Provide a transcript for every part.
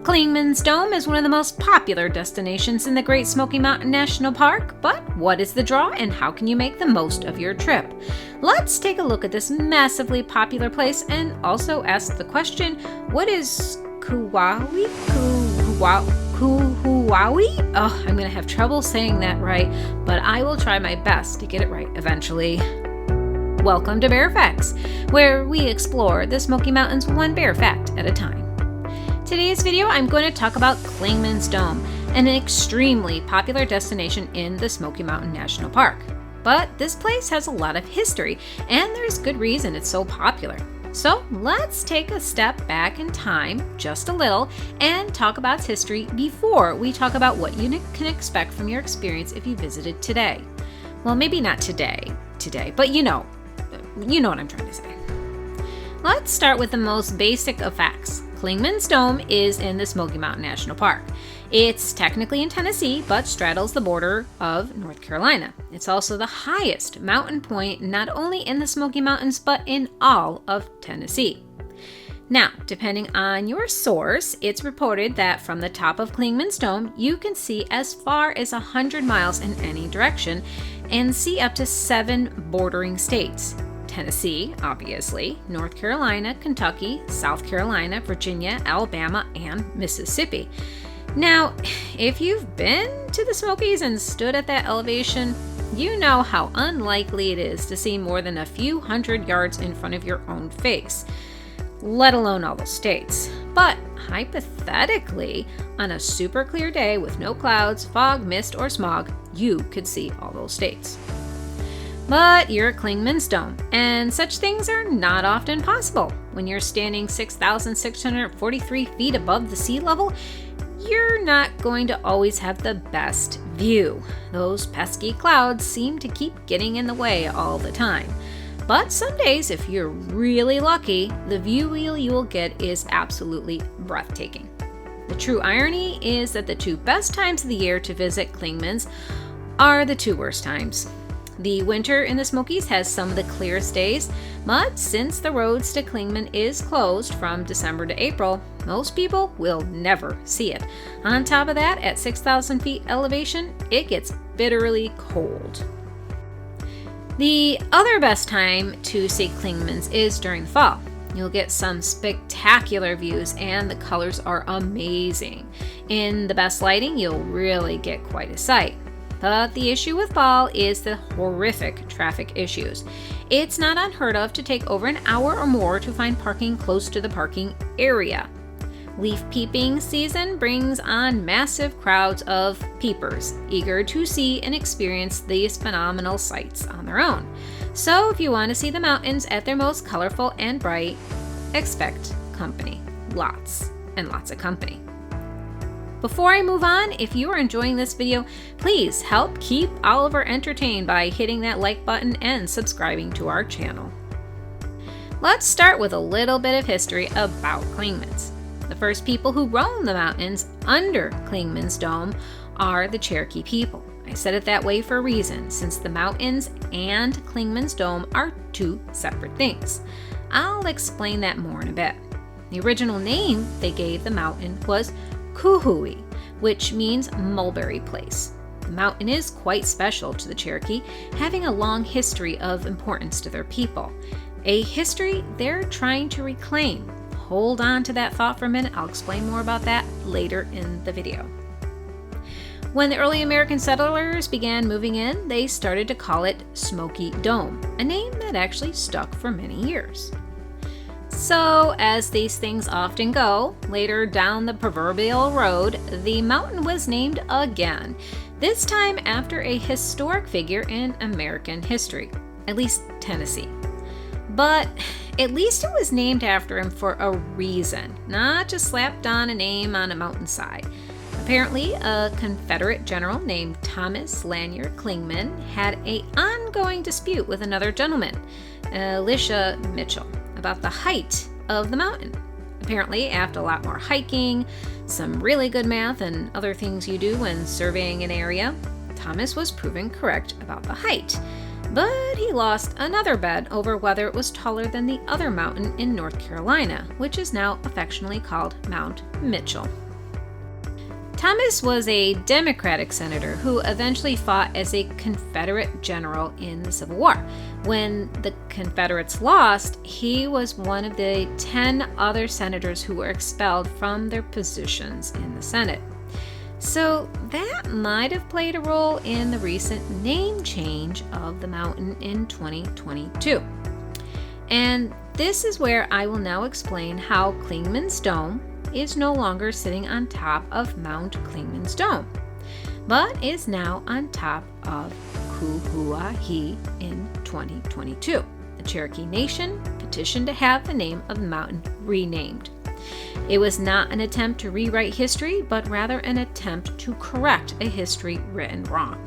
Clingmans Dome is one of the most popular destinations in the Great Smoky Mountain National Park, but what is the draw and how can you make the most of your trip? Let's take a look at this massively popular place and also ask the question, what is Kiwa'hi? Kiwa'hi? Oh, I'm going to have trouble saying that right, but I will try my best to get it right eventually. Welcome to Bear Facts, where we explore the Smoky Mountains one bear fact at a time. Today's video, I'm going to talk about Clingmans Dome, an extremely popular destination in the Smoky Mountain National Park. But this place has a lot of history, and there's good reason it's so popular. So let's take a step back in time, just a little, and talk about its history before we talk about what you can expect from your experience if you visited today. Well, maybe not today, but you know what I'm trying to say. Let's start with the most basic of facts. Clingmans Dome is in the Smoky Mountain National Park. It's technically in Tennessee, but straddles the border of North Carolina. It's also the highest mountain point not only in the Smoky Mountains, but in all of Tennessee. Now, depending on your source, it's reported that from the top of Clingmans Dome, you can see as far as 100 miles in any direction and see up to 7 bordering states. Tennessee, obviously, North Carolina, Kentucky, South Carolina, Virginia, Alabama, and Mississippi. Now, if you've been to the Smokies and stood at that elevation, you know how unlikely it is to see more than a few hundred yards in front of your own face, let alone all the states. But hypothetically, on a super clear day with no clouds, fog, mist, or smog, you could see all those states. But you're at Clingmans Dome, and such things are not often possible. When you're standing 6,643 feet above the sea level, you're not going to always have the best view. Those pesky clouds seem to keep getting in the way all the time. But some days, if you're really lucky, the view you'll get is absolutely breathtaking. The true irony is that the 2 best times of the year to visit Clingmans are the 2 worst times. The winter in the Smokies has some of the clearest days, but since the roads to Clingman is closed from December to April, most people will never see it. On top of that, at 6,000 feet elevation, it gets bitterly cold. The other best time to see Clingmans is during the fall. You'll get some spectacular views and the colors are amazing. In the best lighting, you'll really get quite a sight. But the issue with fall is the horrific traffic issues. It's not unheard of to take over an hour or more to find parking close to the parking area. Leaf peeping season brings on massive crowds of peepers, eager to see and experience these phenomenal sights on their own. So if you want to see the mountains at their most colorful and bright, expect company. Lots and lots of company. Before I move on, if you are enjoying this video, please help keep Oliver entertained by hitting that like button and subscribing to our channel. Let's start with a little bit of history about Clingmans. The first people who roamed the mountains under Clingmans Dome are the Cherokee people. I said it that way for a reason, since the mountains and Clingmans Dome are 2 separate things. I'll explain that more in a bit. The original name they gave the mountain was Kiwa'hi, which means mulberry place. The mountain is quite special to the Cherokee, having a long history of importance to their people. A history they're trying to reclaim. Hold on to that thought for a minute, I'll explain more about that later in the video. When the early American settlers began moving in, they started to call it Smoky Dome, a name that actually stuck for many years. So, as these things often go, later down the proverbial road, the mountain was named again, this time after a historic figure in American history, at least Tennessee. But at least it was named after him for a reason, not just slapped on a name on a mountainside. Apparently, a Confederate general named Thomas Lanier Clingman had an ongoing dispute with another gentleman, Elisha Mitchell, about the height of the mountain. Apparently, after a lot more hiking, some really good math, and other things you do when surveying an area, Thomas was proven correct about the height. But he lost another bet over whether it was taller than the other mountain in North Carolina, which is now affectionately called Mount Mitchell. Thomas was a Democratic senator who eventually fought as a Confederate general in the Civil War. When the Confederates lost, he was one of the 10 other senators who were expelled from their positions in the Senate. So that might have played a role in the recent name change of the mountain in 2022. And this is where I will now explain how Clingmans Dome is no longer sitting on top of Mount Clingmans Dome, but is now on top of Kiwa'hi in 2022. The Cherokee Nation petitioned to have the name of the mountain renamed. It was not an attempt to rewrite history, but rather an attempt to correct a history written wrong.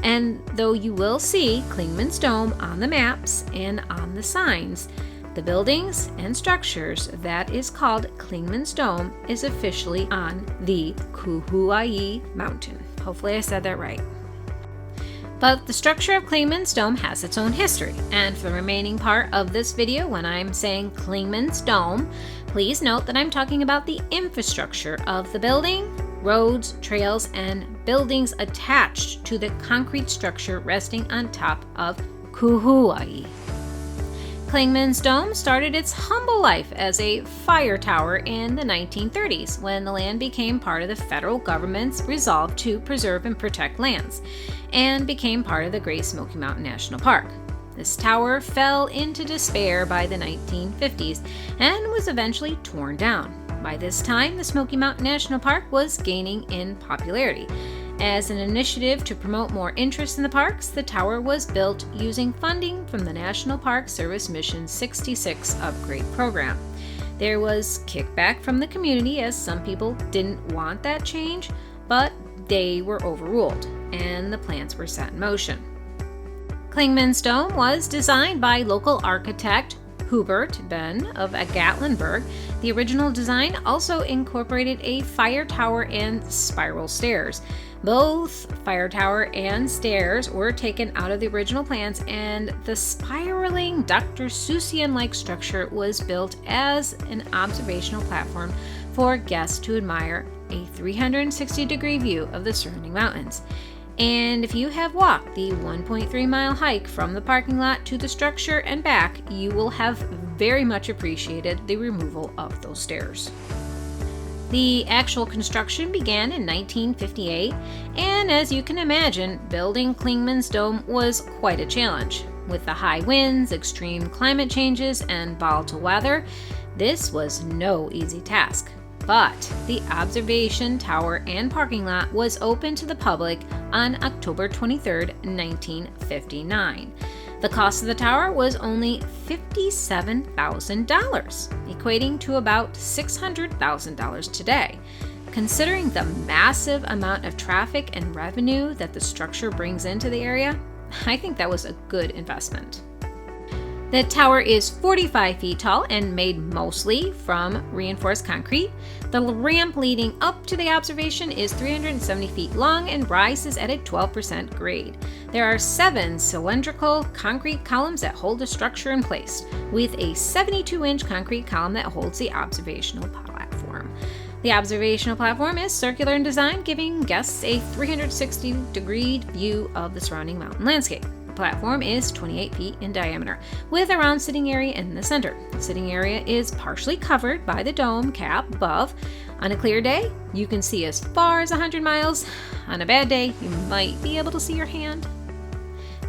And though you will see Clingmans Dome on the maps and on the signs, the buildings and structures that is called Clingmans Dome is officially on the Kiwa'hi mountain. Hopefully I said that right. But the structure of Clingmans Dome has its own history, and for the remaining part of this video, when I'm saying Clingmans Dome, please note that I'm talking about the infrastructure of the building, roads, trails, and buildings attached to the concrete structure resting on top of Kiwa'hi. Clingmans Dome started its humble life as a fire tower in the 1930s when the land became part of the federal government's resolve to preserve and protect lands, and became part of the Great Smoky Mountain National Park. This tower fell into despair by the 1950s and was eventually torn down. By this time, the Smoky Mountain National Park was gaining in popularity. As an initiative to promote more interest in the parks, the tower was built using funding from the National Park Service Mission 66 upgrade program. There was kickback from the community as some people didn't want that change, but they were overruled and the plans were set in motion. Clingmans Dome was designed by local architect Hubert Ben of Gatlinburg. The original design also incorporated a fire tower and spiral stairs. Both fire tower and stairs were taken out of the original plans, and the spiraling Dr. Seussian-like structure was built as an observational platform for guests to admire a 360-degree view of the surrounding mountains. And if you have walked the 1.3-mile hike from the parking lot to the structure and back, you will have very much appreciated the removal of those stairs. The actual construction began in 1958, and as you can imagine, building Clingmans Dome was quite a challenge. With the high winds, extreme climate changes, and volatile weather, this was no easy task. But the observation tower and parking lot was open to the public on October 23, 1959. The cost of the tower was only $57,000, equating to about $600,000 today. Considering the massive amount of traffic and revenue that the structure brings into the area, I think that was a good investment. The tower is 45 feet tall and made mostly from reinforced concrete. The ramp leading up to the observation is 370 feet long and rises at a 12% grade. There are 7 cylindrical concrete columns that hold the structure in place, with a 72-inch concrete column that holds the observational platform. The observational platform is circular in design, giving guests a 360-degree view of the surrounding mountain landscape. The platform is 28 feet in diameter, with a round sitting area in the center. The sitting area is partially covered by the dome cap above. On a clear day, you can see as far as 100 miles. On a bad day, you might be able to see your hand.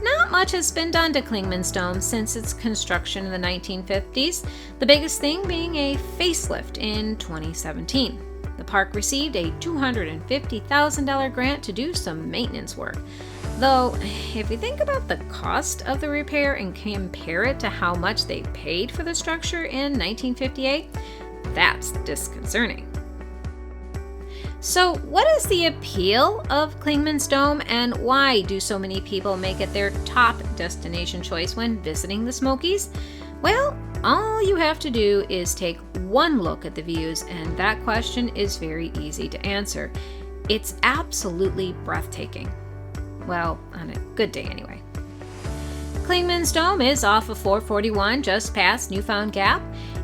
Not much has been done to Clingmans Dome since its construction in the 1950s, the biggest thing being a facelift in 2017. The park received a $250,000 grant to do some maintenance work. Though, if you think about the cost of the repair and compare it to how much they paid for the structure in 1958, that's disconcerting. So, what is the appeal of Clingmans Dome, and why do so many people make it their top destination choice when visiting the Smokies? Well, all you have to do is take one look at the views, and that question is very easy to answer. It's absolutely breathtaking. Well, on a good day anyway. Clingmans Dome is off of 441 just past Newfound Gap.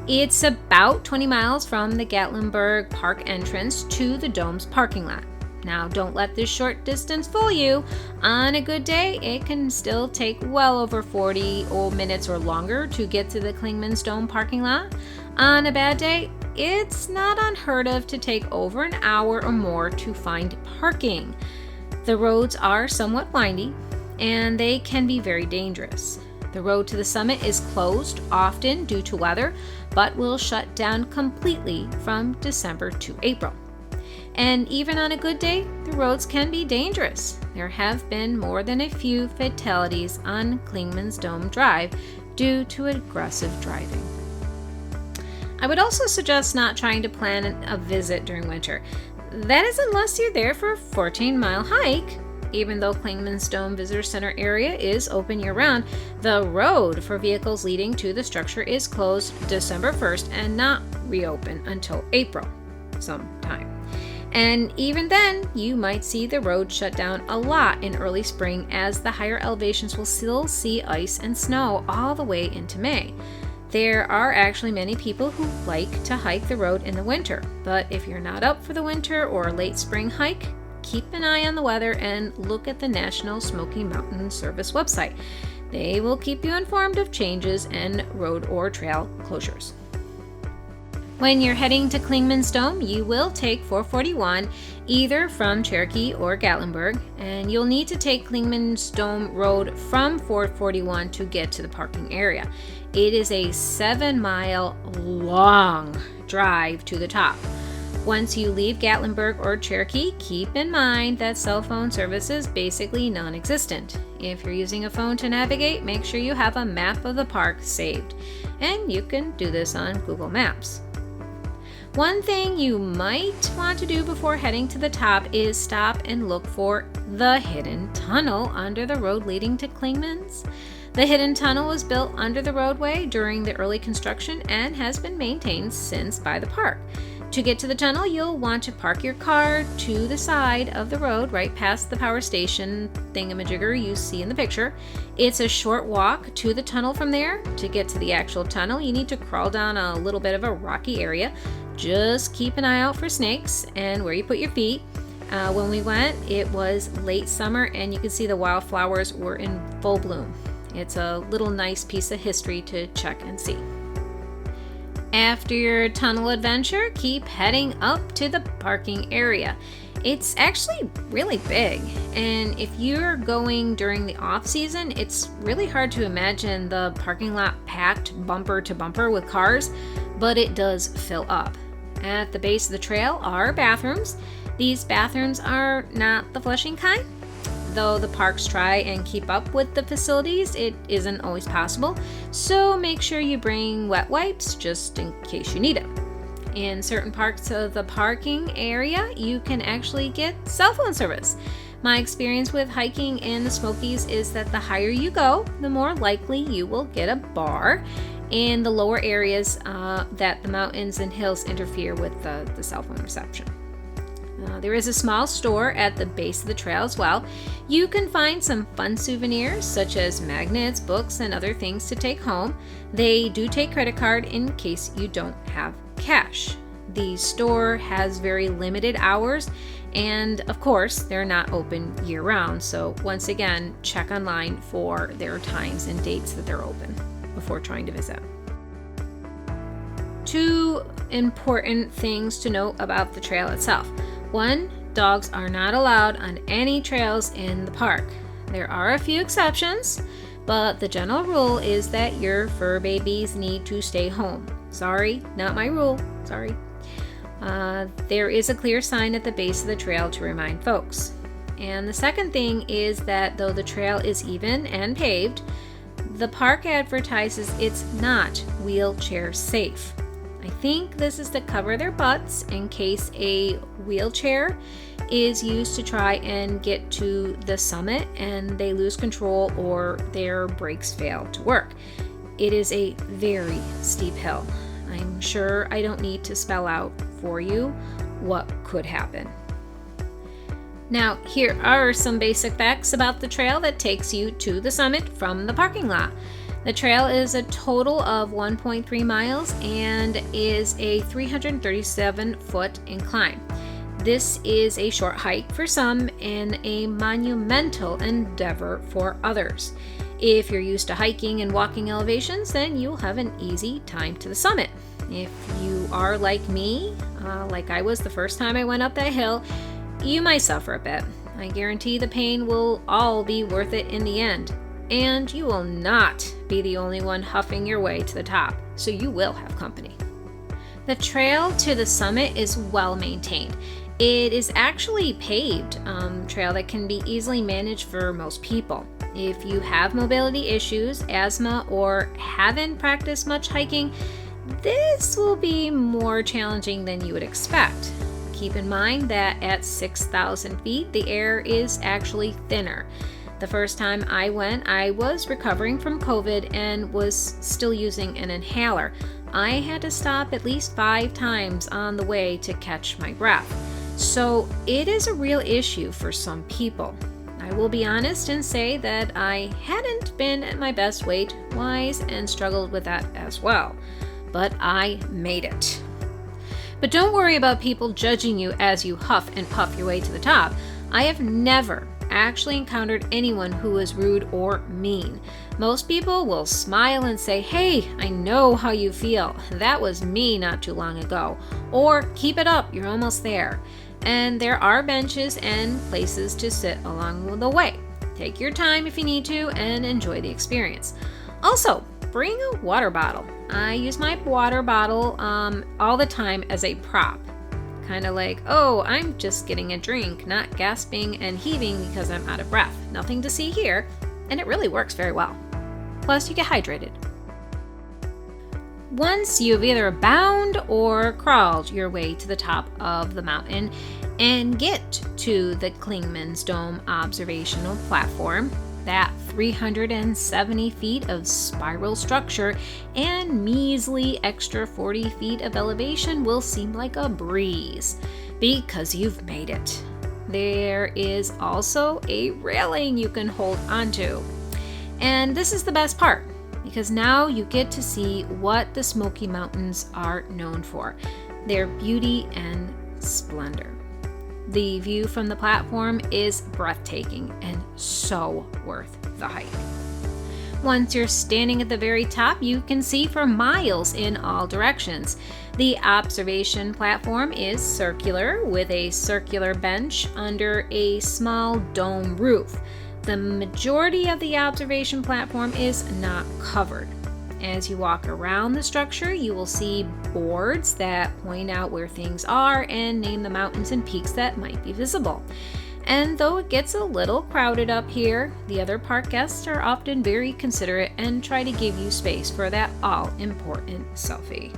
It's about 20 miles from the Gatlinburg Park entrance to the Dome's parking lot. Now, don't let this short distance fool you. On a good day, it can still take well over 40 minutes or longer to get to the Clingmans Dome parking lot. On a bad day, it's not unheard of to take over an hour or more to find parking. The roads are somewhat windy, and they can be very dangerous. The road to the summit is closed often due to weather, but will shut down completely from December to April. And even on a good day, the roads can be dangerous. There have been more than a few fatalities on Clingmans Dome Drive due to aggressive driving. I would also suggest not trying to plan a visit during winter. That is unless you're there for a 14-mile hike. Even though Clingmans Dome Visitor Center area is open year-round, the road for vehicles leading to the structure is closed December 1st and not reopen until April sometime. And even then, you might see the road shut down a lot in early spring, as the higher elevations will still see ice and snow all the way into May. There are actually many people who like to hike the road in the winter, but if you're not up for the winter or late spring hike, keep an eye on the weather and look at the National Smoky Mountain Service website. They will keep you informed of changes and road or trail closures. When you're heading to Clingmans Dome, you will take 441 either from Cherokee or Gatlinburg, and you'll need to take Clingmans Dome Road from 441 to get to the parking area. It is a 7-mile long drive to the top. Once you leave Gatlinburg or Cherokee, keep in mind that cell phone service is basically non-existent. If you're using a phone to navigate, make sure you have a map of the park saved, and you can do this on Google Maps. One thing you might want to do before heading to the top is stop and look for the hidden tunnel under the road leading to Clingmans. The hidden tunnel was built under the roadway during the early construction and has been maintained since by the park. To get to the tunnel, you'll want to park your car to the side of the road right past the power station thingamajigger you see in the picture. It's a short walk to the tunnel from there. To get to the actual tunnel, you need to crawl down a little bit of a rocky area. Just keep an eye out for snakes and where you put your feet. When we went, it was late summer and you can see the wildflowers were in full bloom. It's a little nice piece of history to check and see. After your tunnel adventure, keep heading up to the parking area. It's actually really big, and if you're going during the off-season, it's really hard to imagine the parking lot packed bumper to bumper with cars, but it does fill up. At the base of the trail are bathrooms. These bathrooms are not the flushing kind. Though the parks try and keep up with the facilities, it isn't always possible, so make sure you bring wet wipes just in case you need them. In certain parts of the parking area, you can actually get cell phone service. My experience with hiking in the Smokies is that the higher you go, the more likely you will get a bar in the lower areas that the mountains and hills interfere with the cell phone reception. There is a small store at the base of the trail as well. You can find some fun souvenirs such as magnets, books, and other things to take home. They do take credit card in case you don't have cash. The store has very limited hours, and of course, they're not open year-round. So once again, check online for their times and dates that they're open before trying to visit. Two important things to note about the trail itself. One, dogs are not allowed on any trails in the park. There are a few exceptions, but the general rule is that your fur babies need to stay home. Sorry, not my rule. Sorry. There is a clear sign at the base of the trail to remind folks. And the second thing is that though the trail is even and paved, the park advertises it's not wheelchair safe. I think this is to cover their butts in case a wheelchair is used to try and get to the summit and they lose control or their brakes fail to work. It is a very steep hill. I'm sure I don't need to spell out for you what could happen. Now, here are some basic facts about the trail that takes you to the summit from the parking lot. The trail is a total of 1.3 miles and is a 337-foot incline. This is a short hike for some and a monumental endeavor for others. If you're used to hiking and walking elevations, then you'll have an easy time to the summit. If you are like me, like I was the first time I went up that hill, you might suffer a bit. I guarantee the pain will all be worth it in the end. And you will not be the only one huffing your way to the top, so you will have company. The trail to the summit is well maintained. It is actually paved trail that can be easily managed for most people. If you have mobility issues, asthma, or haven't practiced much hiking, this will be more challenging than you would expect. Keep in mind that at 6,000 feet, the air is actually thinner. The first time I went, I was recovering from COVID and was still using an inhaler. I had to stop at least 5 times on the way to catch my breath. So it is a real issue for some people. I will be honest and say that I hadn't been at my best weight-wise and struggled with that as well. But I made it. But don't worry about people judging you as you huff and puff your way to the top. I have never actually encountered anyone who was rude or mean. Most people will smile and say, "Hey, I know how you feel. That was me not too long ago." Or, "Keep it up, you're almost there." And there are benches and places to sit along the way. Take your time if you need to and enjoy the experience. Also, bring a water bottle. I use my water bottle all the time as a prop. Kind of like, oh, I'm just getting a drink, not gasping and heaving because I'm out of breath. Nothing to see here, and it really works very well. Plus, you get hydrated. Once you've either bound or crawled your way to the top of the mountain and get to the Clingmans Dome observational platform, that 370 feet of spiral structure and measly extra 40 feet of elevation will seem like a breeze because you've made it. There is also a railing you can hold onto. And this is the best part because now you get to see what the Smoky Mountains are known for, their beauty and splendor. The view from the platform is breathtaking and so worth the hike. Once you're standing at the very top, you can see for miles in all directions. The observation platform is circular with a circular bench under a small dome roof. The majority of the observation platform is not covered. As you walk around the structure, you will see boards that point out where things are and name the mountains and peaks that might be visible. And though it gets a little crowded up here, the other park guests are often very considerate and try to give you space for that all-important selfie.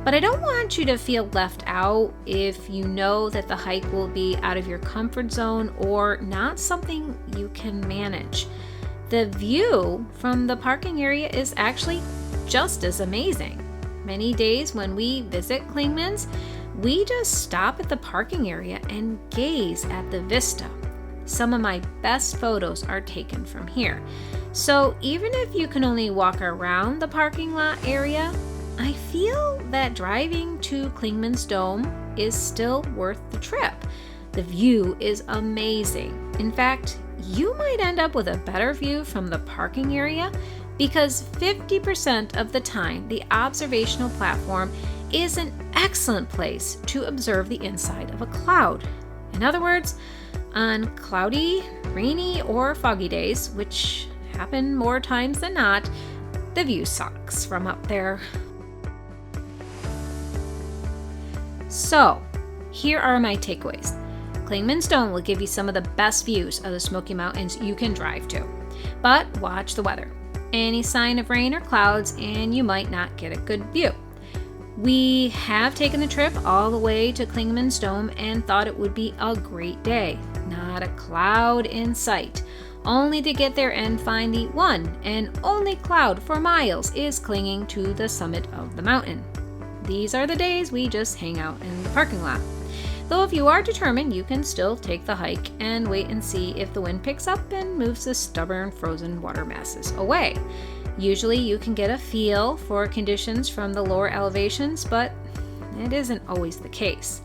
But I don't want you to feel left out if you know that the hike will be out of your comfort zone or not something you can manage. The view from the parking area is actually just as amazing. Many days when we visit Clingmans, we just stop at the parking area and gaze at the vista. Some of my best photos are taken from here. So even if you can only walk around the parking lot area, I feel that driving to Clingmans Dome is still worth the trip. The view is amazing. In fact, you might end up with a better view from the parking area because 50% of the time the observational platform is an excellent place to observe the inside of a cloud. In other words, on cloudy, rainy, or foggy days, which happen more times than not, the view sucks from up there. So, here are my takeaways. Clingmans Dome will give you some of the best views of the Smoky Mountains you can drive to. But watch the weather. Any sign of rain or clouds and you might not get a good view. We have taken the trip all the way to Clingmans Dome and thought it would be a great day. Not a cloud in sight. Only to get there and find the one and only cloud for miles is clinging to the summit of the mountain. These are the days we just hang out in the parking lot. Though if you are determined, you can still take the hike and wait and see if the wind picks up and moves the stubborn frozen water masses away. Usually you can get a feel for conditions from the lower elevations, but it isn't always the case.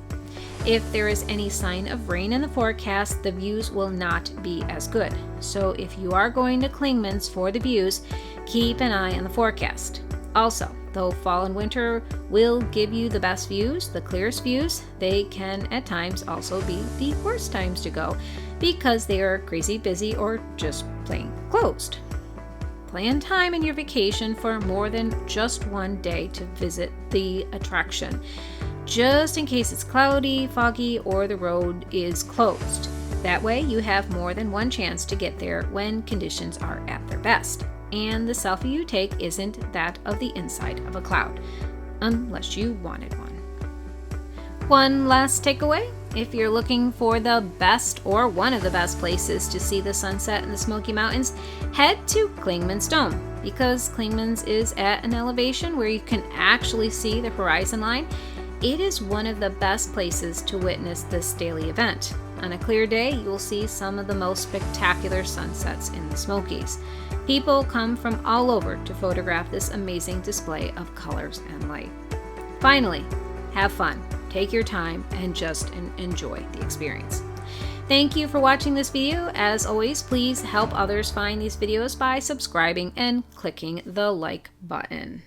If there is any sign of rain in the forecast, the views will not be as good. So if you are going to Clingmans for the views, keep an eye on the forecast. Also, though fall and winter will give you the best views, the clearest views, they can at times also be the worst times to go because they are crazy busy or just plain closed. Plan time in your vacation for more than just one day to visit the attraction, just in case it's cloudy, foggy, or the road is closed. That way you have more than one chance to get there when conditions are at their best. And the selfie you take isn't that of the inside of a cloud, unless you wanted one. One last takeaway: if you're looking for the best or one of the best places to see the sunset in the Smoky Mountains, head to Clingmans Dome, because Clingmans is at an elevation where you can actually see the horizon line. It is one of the best places to witness this daily event. On a clear day, you'll see some of the most spectacular sunsets in the Smokies. People come from all over to photograph this amazing display of colors and light. Finally, have fun, take your time, and just enjoy the experience. Thank you for watching this video. As always, please help others find these videos by subscribing and clicking the like button.